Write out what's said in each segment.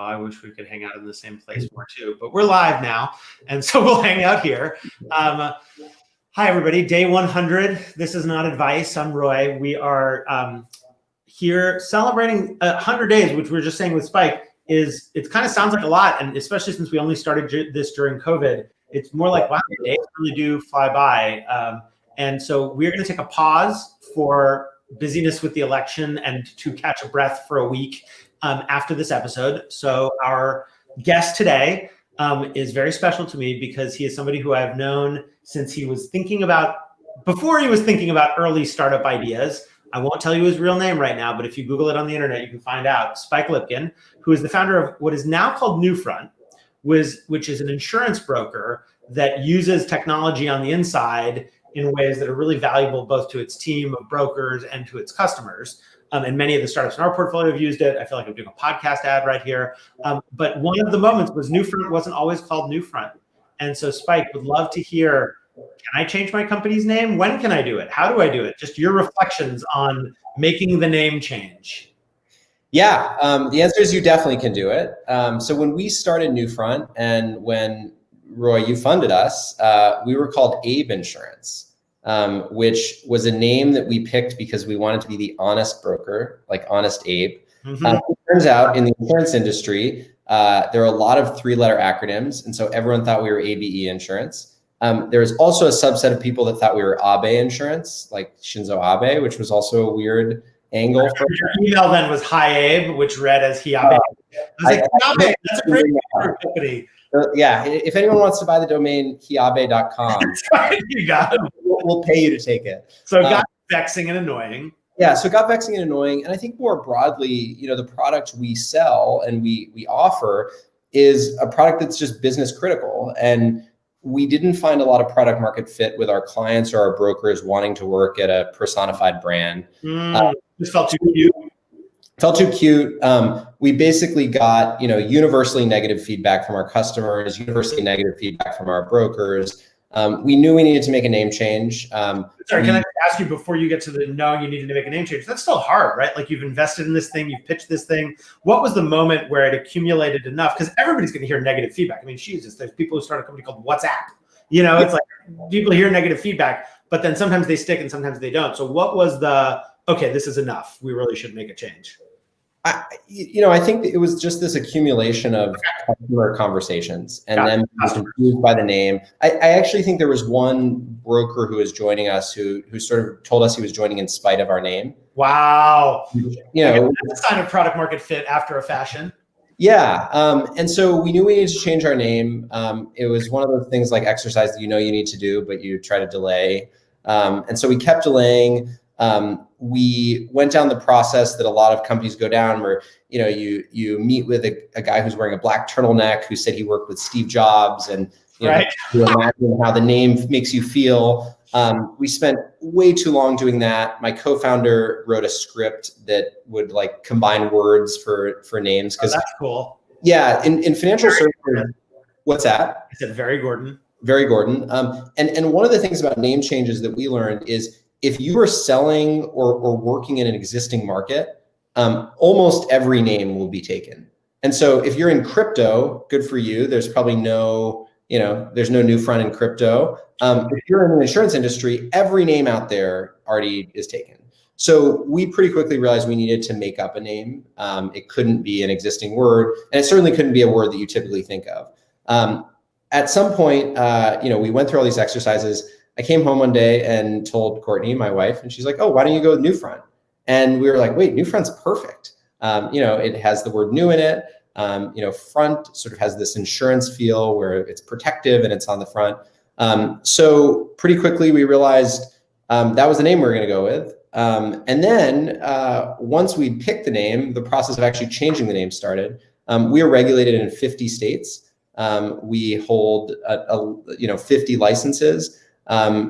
I wish we could hang out in the same place more too, but we're live now, and so we'll hang out here. Hi, everybody. Day 100. This is not advice. I'm Roy. We are here celebrating 100 days, which we were just saying with Spike. It kind of sounds like a lot, and especially since we only started this during COVID, it's more like, wow, the days really do fly by. And so we're going to take a pause for busyness with the election and to catch a breath for a week after this episode. So our guest today is very special to me because he is somebody who I've known since he was before he was thinking about early startup ideas. I won't tell you his real name right now, but if you Google it on the internet, you can find out. Spike Lipkin, who is the founder of what is now called Newfront, which is an insurance broker that uses technology on the inside in ways that are really valuable both to its team of brokers and to its customers. And many of the startups in our portfolio have used it. I feel like I'm doing a podcast ad right here. But one of the moments was Newfront wasn't always called Newfront. And so Spike, would love to hear, can I change my company's name? When can I do it? How do I do it? Just your reflections on making the name change. Yeah, the answer is you definitely can do it. So when we started Newfront and when, Roy, you funded us, we were called Abe Insurance. Which was a name that we picked because we wanted to be the honest broker, like Honest Abe. Mm-hmm. It turns out in the insurance industry, there are a lot of three-letter acronyms, and so everyone thought we were ABE Insurance. There was also a subset of people that thought we were Abe Insurance, like Shinzo Abe, which was also a weird angle. Your email then was Hi Abe, which read as Hiabe. I was like, Hiabe, that's a great company. Yeah, if anyone wants to buy the domain hiabe.com, that's right, you got it. We'll pay you to take it. So it got vexing and annoying. Yeah, so it got vexing and annoying. And I think more broadly, the product we sell and we offer is a product that's just business critical. And we didn't find a lot of product market fit with our clients or our brokers wanting to work at a personified brand. Just felt too cute. Felt too cute. We basically got, universally negative feedback from our customers, universally negative feedback from our brokers. We knew we needed to make a name change. Sorry, can I ask you before you get to the no, you needed to make a name change? That's still hard, right? Like you've invested in this thing, you've pitched this thing. What was the moment where it accumulated enough? Because everybody's going to hear negative feedback. I mean, Jesus, there's people who start a company called WhatsApp. It's like people hear negative feedback, but then sometimes they stick and sometimes they don't. So what was okay, this is enough. We really should make a change. I think it was just this accumulation of customer conversations and then confused by the name. I actually think there was one broker who was joining us who sort of told us he was joining in spite of our name. Wow. That's a sign of product market fit after a fashion. Yeah. And so we knew we needed to change our name. It was one of those things like exercise that you need to do, but you try to delay. And so we kept delaying. We went down the process that a lot of companies go down where, you meet with a guy who's wearing a black turtleneck who said he worked with Steve Jobs and right. You imagine how the name makes you feel. We spent way too long doing that. My co-founder wrote a script that would combine words for names. That's cool. Yeah. In financial services, what's that? I said Very Gordon. Very Gordon. And one of the things about name changes that we learned is if you are selling or working in an existing market, almost every name will be taken. And so if you're in crypto, good for you. There's probably there's no Newfront in crypto. If you're in the insurance industry, every name out there already is taken. So we pretty quickly realized we needed to make up a name. It couldn't be an existing word, and it certainly couldn't be a word that you typically think of. At some point, we went through all these exercises. I came home one day and told Courtney, my wife, and she's like, "Oh, why don't you go with Newfront?" And we were like, "Wait, Newfront's perfect. It has the word new in it. Front sort of has this insurance feel where it's protective and it's on the front." So pretty quickly we realized that was the name we were going to go with. And then once we picked the name, the process of actually changing the name started. We are regulated in 50 states. We hold 50 licenses.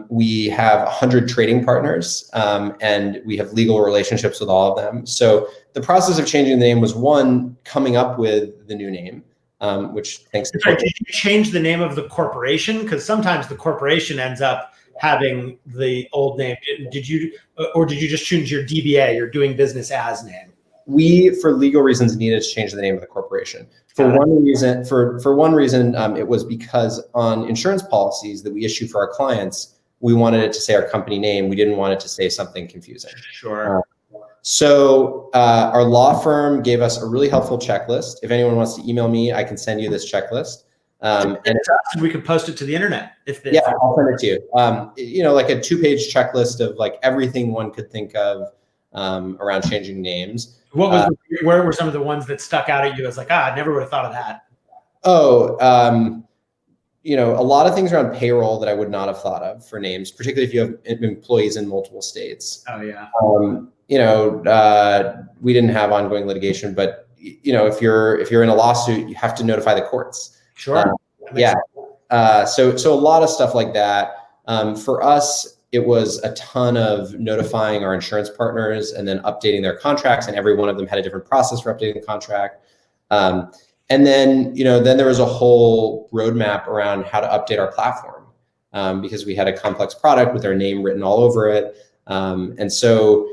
We have 100 trading partners, and we have legal relationships with all of them. So the process of changing the name was one, coming up with the new name, which thanks to did you change the name of the corporation? Because sometimes the corporation ends up having the old name. Did you just change your DBA, your doing business as name? we, for legal reasons, needed to change the name of the corporation. For one reason, it was because on insurance policies that we issue for our clients, we wanted it to say our company name. We didn't want it to say something confusing. Sure. So our law firm gave us a really helpful checklist. If anyone wants to email me, I can send you this checklist. And we could post it to the internet. Yeah, I'll send it to you. Like a 2-page checklist of like everything one could think of around changing names. Where were some of the ones that stuck out at you as like, I never would have thought of that? A lot of things around payroll that I would not have thought of for names, particularly if you have employees in multiple states. Oh yeah. We didn't have ongoing litigation, but if you're in a lawsuit, you have to notify the courts. Sure. So a lot of stuff like that. For us, it was a ton of notifying our insurance partners and then updating their contracts, and every one of them had a different process for updating the contract. And then there was a whole roadmap around how to update our platform because we had a complex product with our name written all over it. And so,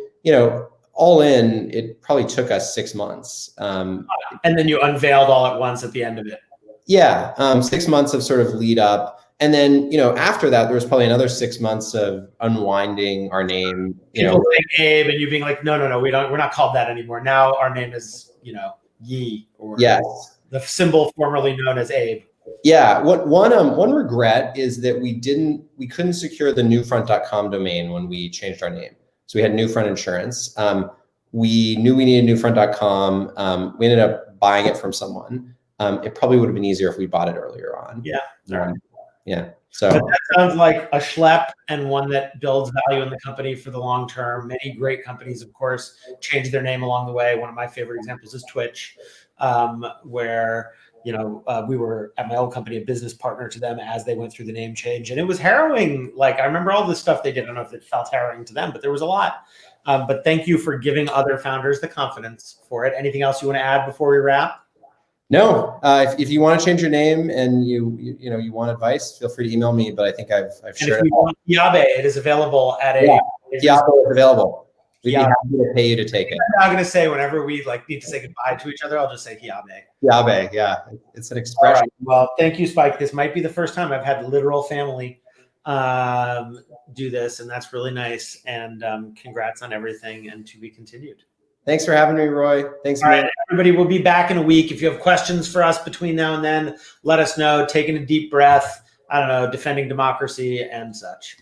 all in, it probably took us 6 months. And then you unveiled all at once at the end of it. Yeah, 6 months of sort of lead up. And then, after that, there was probably another 6 months of unwinding our name. People saying Abe and you being like, no, we're not called that anymore. Now our name is, Yi, or the symbol formerly known as Abe. Yeah. One regret is that we couldn't secure the newfront.com domain when we changed our name. So we had Newfront Insurance. We knew we needed newfront.com. We ended up buying it from someone. It probably would have been easier if we bought it earlier on. Yeah. Yeah. So but that sounds like a schlep and one that builds value in the company for the long term. Many great companies, of course, change their name along the way. One of my favorite examples is Twitch, where we were at my old company a business partner to them as they went through the name change, and it was harrowing. Like I remember all the stuff they did. I don't know if it felt harrowing to them, but there was a lot. But thank you for giving other founders the confidence for it. Anything else you want to add before we wrap? No, if you want to change your name and you want advice, feel free to email me. But I think I've shared. And if you want Yabe, it is available at a. Yabe is available. We'd be happy to pay you to take it. I'm not going to say whenever we need to say goodbye to each other, I'll just say Yabe. Yabe, yeah, it's an expression. Right. Well, thank you, Spike. This might be the first time I've had literal family do this, and that's really nice. And congrats on everything, and to be continued. Thanks for having me, Roy. Thanks, man. All right, everybody. We'll be back in a week. If you have questions for us between now and then, let us know. Taking a deep breath. I don't know, defending democracy and such.